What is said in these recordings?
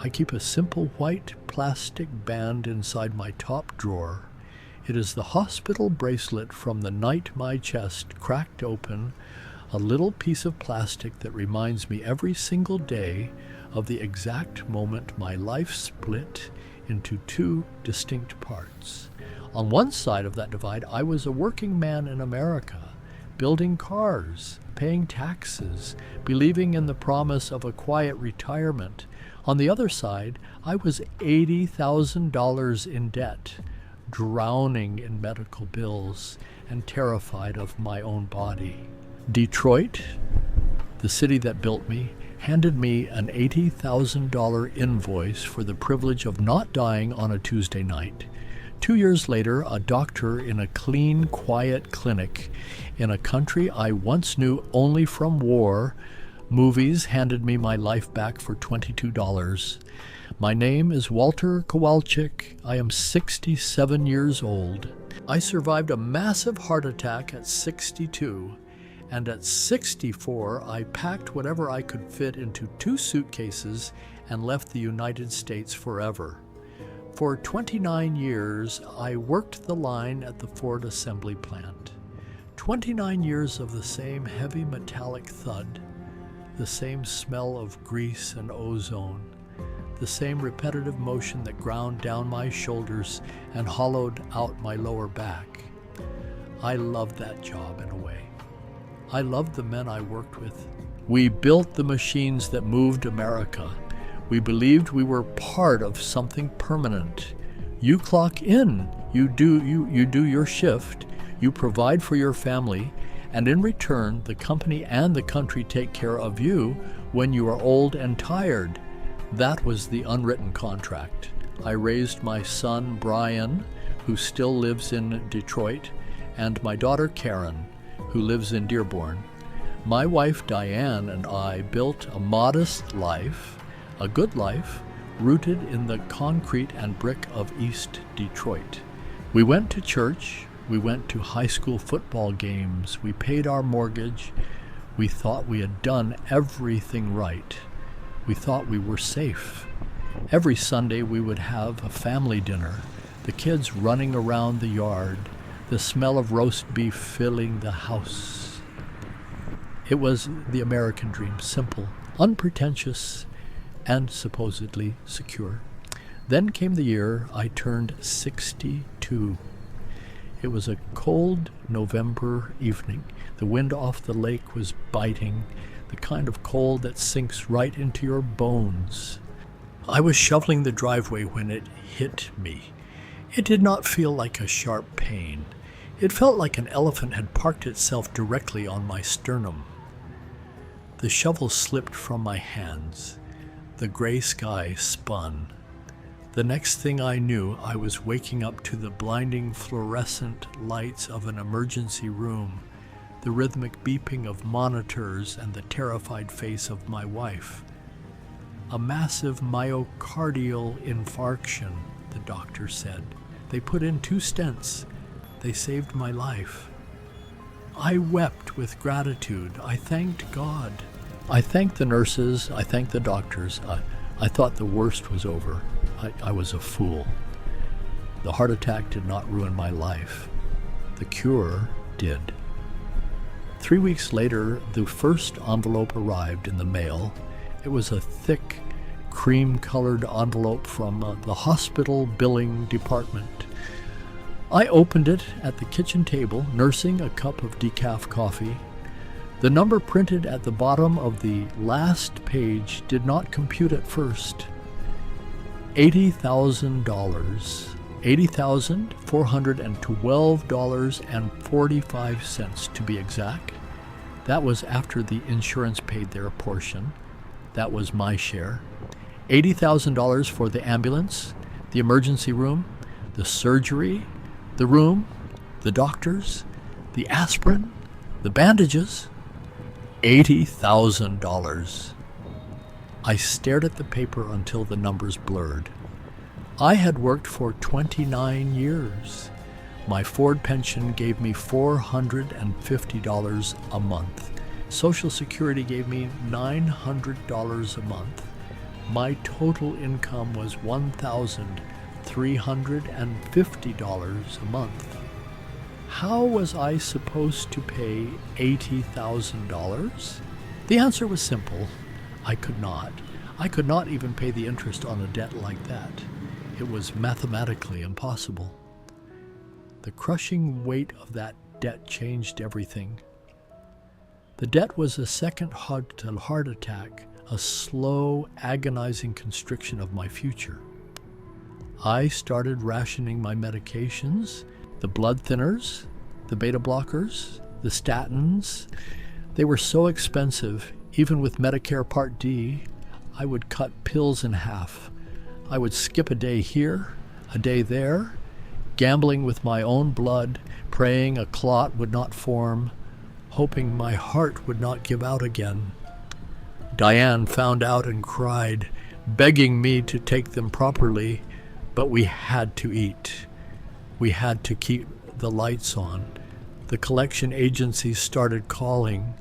I keep a simple white plastic band inside my top drawer. It is the hospital bracelet from the night my chest cracked open, a little piece of plastic that reminds me every single day of the exact moment my life split into two distinct parts. On one side of that divide, I was a working man in America, building cars, paying taxes, believing in the promise of a quiet retirement. On the other side, I was $80,000 in debt, drowning in medical bills, and terrified of my own body. Detroit, the city that built me, handed me an $80,000 invoice for the privilege of not dying on a Tuesday night. 2 years later, a doctor in a clean, quiet clinic in a country I once knew only from war movies handed me my life back for $22. My name is Walter Kowalczyk. I am 67 years old. I survived a massive heart attack at 62, and at 64 I packed whatever I could fit into 2 suitcases and left the United States forever. For 29 years, I worked the line at the Ford assembly plant. 29 years of the same heavy metallic thud, the same smell of grease and ozone, the same repetitive motion that ground down my shoulders and hollowed out my lower back. I loved that job in a way. I loved the men I worked with. We built the machines that moved America. We believed we were part of something permanent. You clock in, you do your shift, you provide for your family, and in return, the company and the country take care of you when you are old and tired. That was the unwritten contract. I raised my son, Brian, who still lives in Detroit, and my daughter, Karen, who lives in Dearborn. My wife, Diane, and I built a modest life, a good life, rooted in the concrete and brick of East Detroit. We went to church, we went to high school football games, we paid our mortgage, we thought we had done everything right. We thought we were safe. Every Sunday we would have a family dinner, the kids running around the yard, the smell of roast beef filling the house. It was the American dream, simple, unpretentious, and supposedly secure. Then came the year I turned 62. It was a cold November evening. The wind off the lake was biting, the kind of cold that sinks right into your bones. I was shoveling the driveway when it hit me. It did not feel like a sharp pain. It felt like an elephant had parked itself directly on my sternum. The shovel slipped from my hands. The gray sky spun. The next thing I knew, I was waking up to the blinding fluorescent lights of an emergency room, the rhythmic beeping of monitors, and the terrified face of my wife. A massive myocardial infarction, the doctor said. They put in 2 stents. They saved my life. I wept with gratitude. I thanked God. I thanked the nurses. I thanked the doctors. I thought the worst was over. I was a fool. The heart attack did not ruin my life. The cure did. 3 weeks later, the first envelope arrived in the mail. It was a thick, cream-colored envelope from the hospital billing department. I opened it at the kitchen table, nursing a cup of decaf coffee. The number printed at the bottom of the last page did not compute at first. $80,000. $80,412.45 to be exact. That was after the insurance paid their portion. That was my share. $80,000 for the ambulance, the emergency room, the surgery, the room, the doctors, the aspirin, the bandages. $80,000. I stared at the paper until the numbers blurred. I had worked for 29 years. My Ford pension gave me $450 a month. Social Security gave me $900 a month. My total income was $1,350 a month. How was I supposed to pay $80,000? The answer was simple. I could not. I could not even pay the interest on a debt like that. It was mathematically impossible. The crushing weight of that debt changed everything. The debt was a second heart attack, a slow, agonizing constriction of my future. I started rationing my medications, the blood thinners, the beta blockers, the statins. They were so expensive, even with Medicare Part D, I would cut pills in half. I would skip a day here, a day there, gambling with my own blood, praying a clot would not form, hoping my heart would not give out again. Diane found out and cried, begging me to take them properly, but we had to eat. We had to keep the lights on. The collection agencies started calling,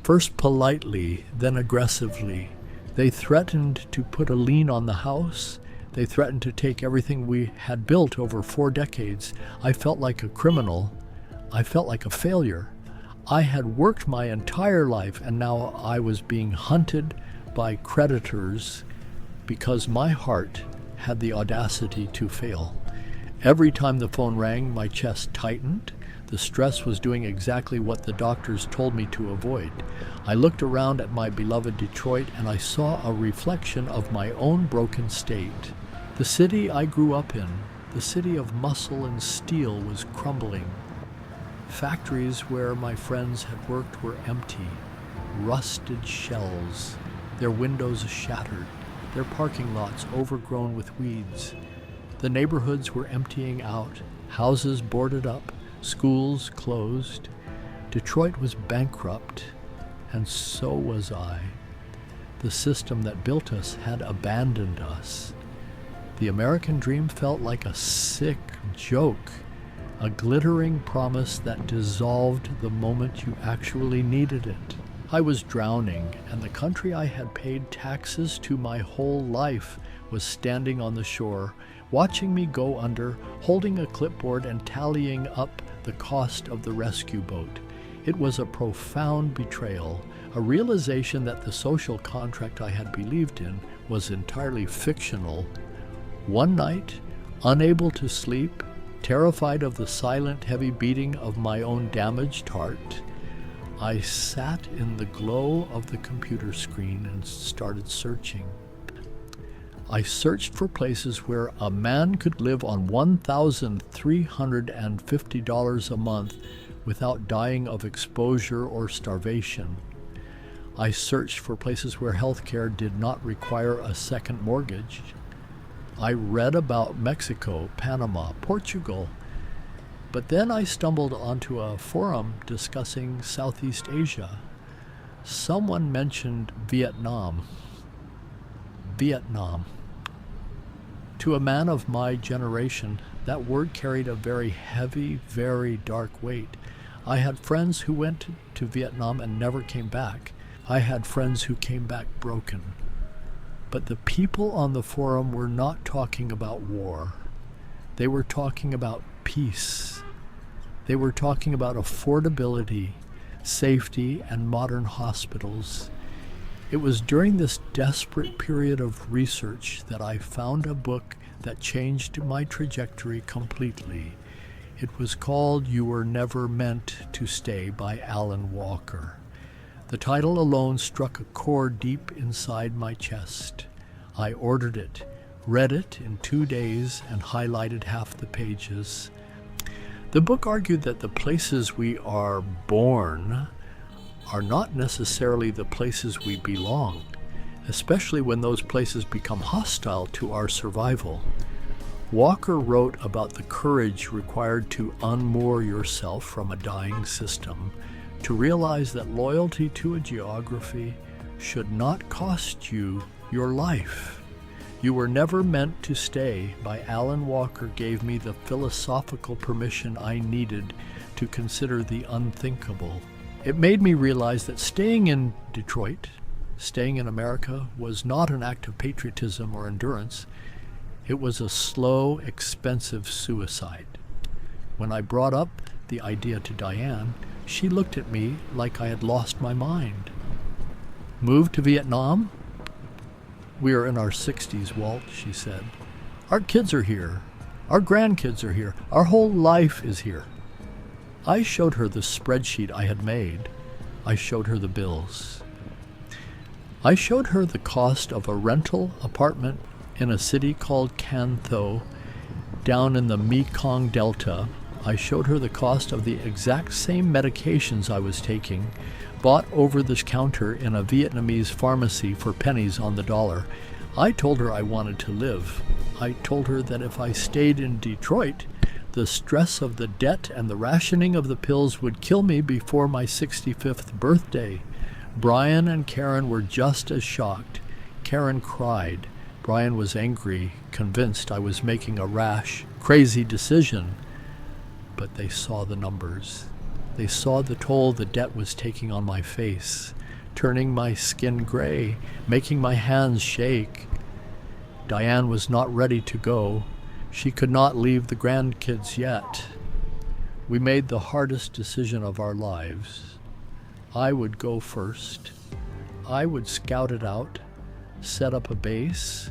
first politely, then aggressively. They threatened to put a lien on the house. They threatened to take everything we had built over 4 decades. I felt like a criminal. I felt like a failure. I had worked my entire life, and now I was being hunted by creditors because my heart had the audacity to fail. Every time the phone rang, my chest tightened. The stress was doing exactly what the doctors told me to avoid. I looked around at my beloved Detroit, and I saw a reflection of my own broken state. The city I grew up in, the city of muscle and steel, was crumbling. Factories where my friends had worked were empty, rusted shells, their windows shattered, their parking lots overgrown with weeds. The neighborhoods were emptying out, houses boarded up, schools closed. Detroit was bankrupt, and so was I. The system that built us had abandoned us. The American dream felt like a sick joke, a glittering promise that dissolved the moment you actually needed it. I was drowning, and the country I had paid taxes to my whole life was standing on the shore, watching me go under, holding a clipboard and tallying up the cost of the rescue boat. It was a profound betrayal, a realization that the social contract I had believed in was entirely fictional. One night, unable to sleep, terrified of the silent, heavy beating of my own damaged heart, I sat in the glow of the computer screen and started searching. I searched for places where a man could live on $1,350 a month without dying of exposure or starvation. I searched for places where healthcare did not require a second mortgage. I read about Mexico, Panama, Portugal, but then I stumbled onto a forum discussing Southeast Asia. Someone mentioned Vietnam. Vietnam. To a man of my generation, that word carried a very heavy, very dark weight. I had friends who went to Vietnam and never came back. I had friends who came back broken. But the people on the forum were not talking about war. They were talking about peace. They were talking about affordability, safety, and modern hospitals. It was during this desperate period of research that I found a book that changed my trajectory completely. It was called You Were Never Meant to Stay by Alan Walker. The title alone struck a chord deep inside my chest. I ordered it, read it in 2 days, and highlighted half the pages. The book argued that the places we are born are not necessarily the places we belong, especially when those places become hostile to our survival. Walker wrote about the courage required to unmoor yourself from a dying system, to realize that loyalty to a geography should not cost you your life. You Were Never Meant to Stay by Alan Walker gave me the philosophical permission I needed to consider the unthinkable. It made me realize that staying in Detroit, Staying in America was not an act of patriotism or endurance. It was a slow, expensive suicide. When I brought up the idea to Diane, she looked at me like I had lost my mind. Move to Vietnam? We are in our 60s, Walt, she said. Our kids are here. Our grandkids are here. Our whole life is here. I showed her the spreadsheet I had made. I showed her the bills. I showed her the cost of a rental apartment in a city called Can Tho, down in the Mekong Delta. I showed her the cost of the exact same medications I was taking, bought over the counter in a Vietnamese pharmacy for pennies on the dollar. I told her I wanted to live. I told her that if I stayed in Detroit, the stress of the debt and the rationing of the pills would kill me before my 65th birthday. Brian and Karen were just as shocked. Karen cried. Brian was angry, convinced I was making a rash, crazy decision. But they saw the numbers. They saw the toll the debt was taking on my face, turning my skin gray, making my hands shake. Diane was not ready to go. She could not leave the grandkids yet. We made the hardest decision of our lives. I would go first. I would scout it out, set up a base,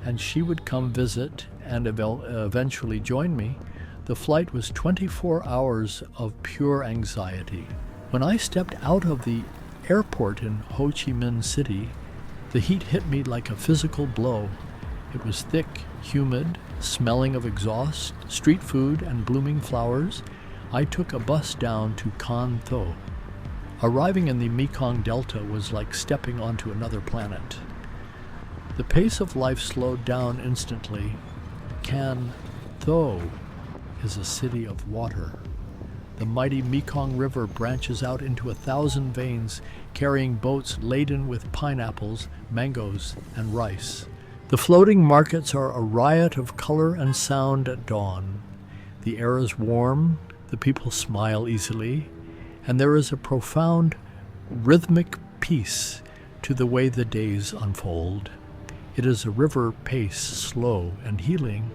and she would come visit and eventually join me. The flight was 24 hours of pure anxiety. When I stepped out of the airport in Ho Chi Minh City, the heat hit me like a physical blow. It was thick, humid, smelling of exhaust, street food, and blooming flowers. I took a bus down to Can Tho. Arriving in the Mekong Delta was like stepping onto another planet. The pace of life slowed down instantly. Can Tho is a city of water. The mighty Mekong River branches out into 1,000 veins, carrying boats laden with pineapples, mangoes, and rice. The floating markets are a riot of color and sound at dawn. The air is warm, the people smile easily, and there is a profound rhythmic peace to the way the days unfold. It is a river pace, slow and healing.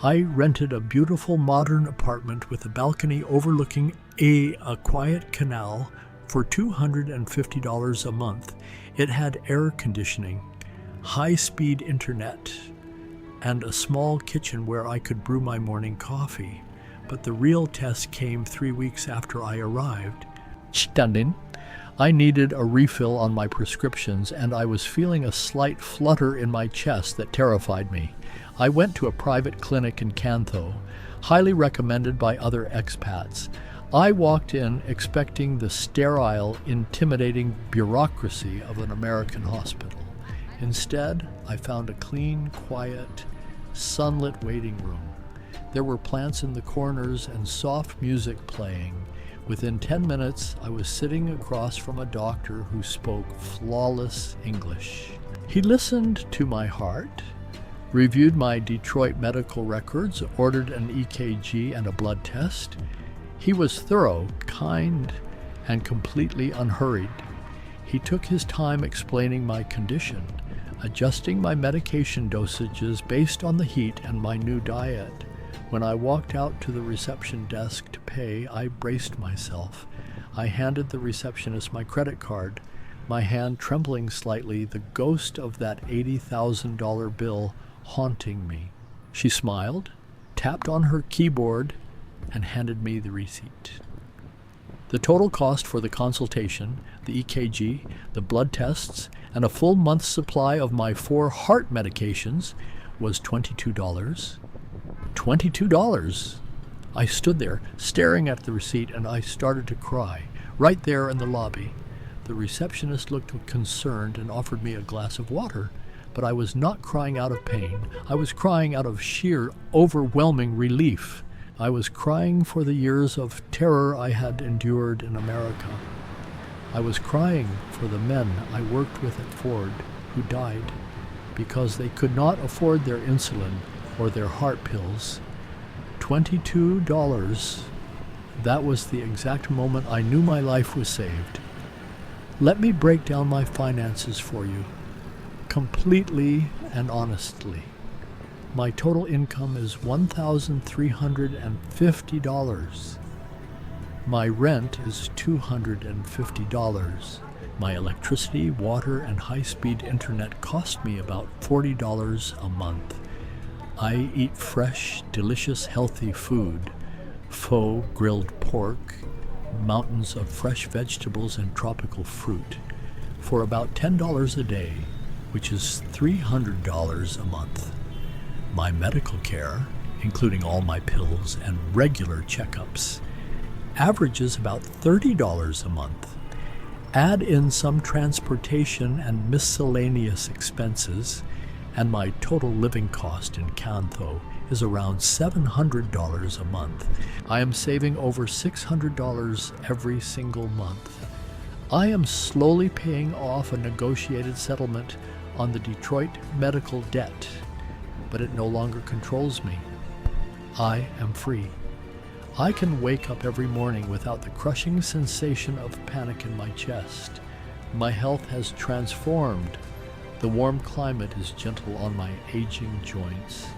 I rented a beautiful modern apartment with a balcony overlooking a quiet canal for $250 a month. It had air conditioning, high-speed internet, and a small kitchen where I could brew my morning coffee. But the real test came 3 weeks after I arrived. Standing, I needed a refill on my prescriptions, and I was feeling a slight flutter in my chest that terrified me. I went to a private clinic in Can Tho, highly recommended by other expats. I walked in expecting the sterile, intimidating bureaucracy of an American hospital. Instead, I found a clean, quiet, sunlit waiting room. There were plants in the corners and soft music playing. Within 10 minutes, I was sitting across from a doctor who spoke flawless English. He listened to my heart, reviewed my Detroit medical records, ordered an EKG and a blood test. He was thorough, kind, and completely unhurried. He took his time explaining my condition, adjusting my medication dosages based on the heat and my new diet. When I walked out to the reception desk to pay, I braced myself. I handed the receptionist my credit card, my hand trembling slightly, the ghost of that $80,000 bill haunting me. She smiled, tapped on her keyboard, and handed me the receipt. The total cost for the consultation, the EKG, the blood tests, and a full month's supply of my 4 heart medications was $22. $22! I stood there, staring at the receipt, and I started to cry, right there in the lobby. The receptionist looked concerned and offered me a glass of water, but I was not crying out of pain. I was crying out of sheer, overwhelming relief. I was crying for the years of terror I had endured in America. I was crying for the men I worked with at Ford who died because they could not afford their insulin or their heart pills. $22. That was the exact moment I knew my life was saved. Let me break down my finances for you, completely and honestly. My total income is $1,350. My rent is $250. My electricity, water, and high-speed internet cost me about $40 a month. I eat fresh, delicious, healthy food, pho, grilled pork, mountains of fresh vegetables and tropical fruit, for about $10 a day, which is $300 a month. My medical care, including all my pills and regular checkups, averages about $30 a month. Add in some transportation and miscellaneous expenses, and my total living cost in Cantho is around $700 a month. I am saving over $600 every single month. I am slowly paying off a negotiated settlement on the Detroit medical debt, but it no longer controls me. I am free. I can wake up every morning without the crushing sensation of panic in my chest. My health has transformed. The warm climate is gentle on my aging joints.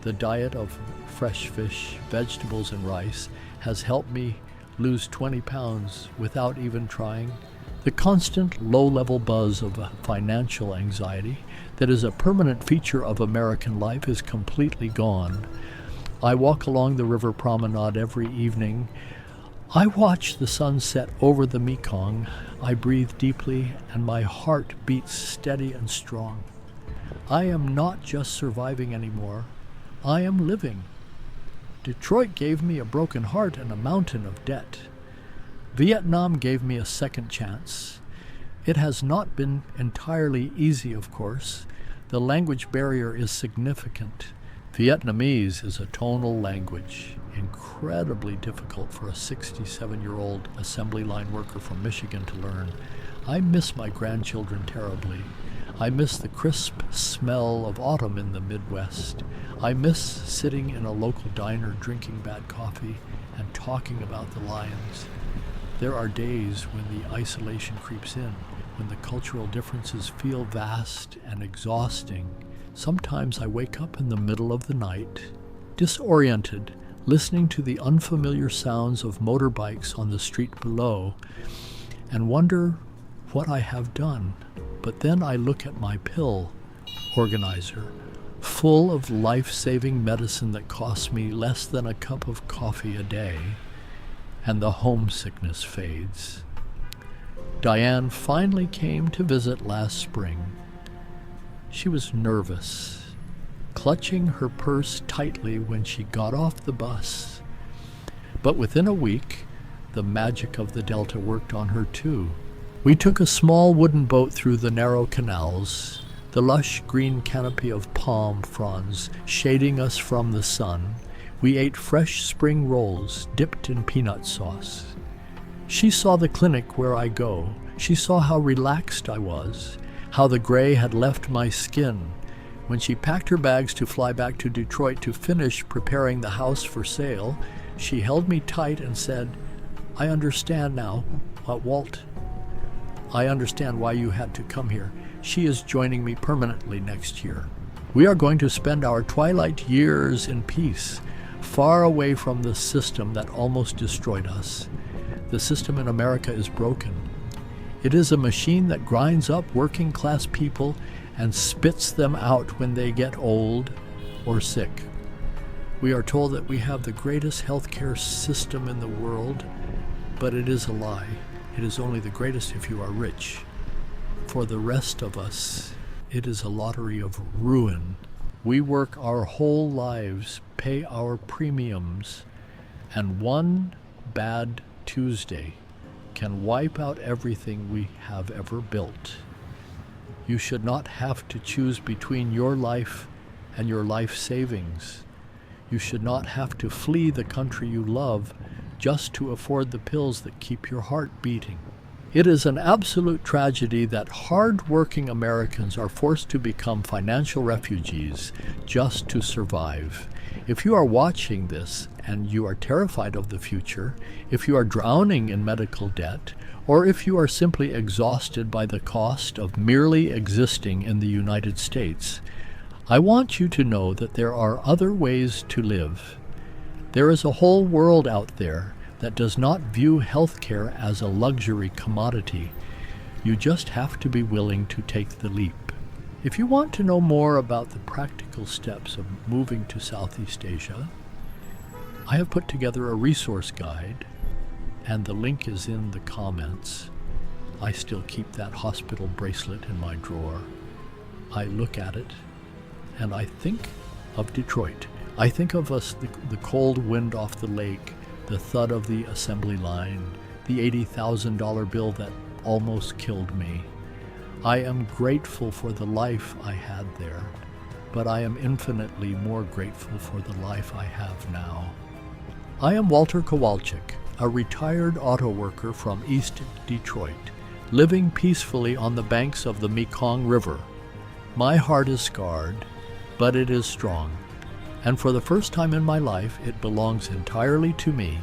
The diet of fresh fish, vegetables, and rice has helped me lose 20 pounds without even trying. The constant low-level buzz of financial anxiety that is a permanent feature of American life is completely gone. I walk along the river promenade every evening. I watch the sun set over the Mekong. I breathe deeply, and my heart beats steady and strong. I am not just surviving anymore. I am living. Detroit gave me a broken heart and a mountain of debt. Vietnam gave me a second chance. It has not been entirely easy, of course. The language barrier is significant. Vietnamese is a tonal language, incredibly difficult for a 67-year-old assembly line worker from Michigan to learn. I miss my grandchildren terribly. I miss the crisp smell of autumn in the Midwest. I miss sitting in a local diner drinking bad coffee and talking about the lions. There are days when the isolation creeps in, when the cultural differences feel vast and exhausting. Sometimes I wake up in the middle of the night, disoriented, listening to the unfamiliar sounds of motorbikes on the street below, and wonder what I have done. But then I look at my pill organizer, full of life-saving medicine that costs me less than a cup of coffee a day, and the homesickness fades. Diane finally came to visit last spring. She was nervous, clutching her purse tightly when she got off the bus. But within a week, the magic of the Delta worked on her too. We took a small wooden boat through the narrow canals, the lush green canopy of palm fronds shading us from the sun. We ate fresh spring rolls dipped in peanut sauce. She saw the clinic where I go. She saw how relaxed I was, how the gray had left my skin. When she packed her bags to fly back to Detroit to finish preparing the house for sale, she held me tight and said, "I understand now, Walt. I understand why you had to come here. She is joining me permanently next year. We are going to spend our twilight years in peace, far away from the system that almost destroyed us. The system in America is broken. It is a machine that grinds up working-class people and spits them out when they get old or sick. We are told that we have the greatest healthcare system in the world, but it is a lie. It is only the greatest if you are rich. For the rest of us, it is a lottery of ruin. We work our whole lives, pay our premiums, and one bad Tuesday can wipe out everything we have ever built. You should not have to choose between your life and your life savings. You should not have to flee the country you love just to afford the pills that keep your heart beating. It is an absolute tragedy that hard-working Americans are forced to become financial refugees just to survive. If you are watching this and you are terrified of the future, if you are drowning in medical debt, or if you are simply exhausted by the cost of merely existing in the United States, I want you to know that there are other ways to live. There is a whole world out there that does not view healthcare as a luxury commodity. You just have to be willing to take the leap. If you want to know more about the practical steps of moving to Southeast Asia, I have put together a resource guide, and the link is in the comments. I still keep that hospital bracelet in my drawer. I look at it, and I think of Detroit. I think of the cold wind off the lake, the thud of the assembly line, the $80,000 bill that almost killed me. I am grateful for the life I had there, but I am infinitely more grateful for the life I have now. I am Walter Kowalczyk, a retired auto worker from East Detroit, living peacefully on the banks of the Mekong River. My heart is scarred, but it is strong. And for the first time in my life, it belongs entirely to me.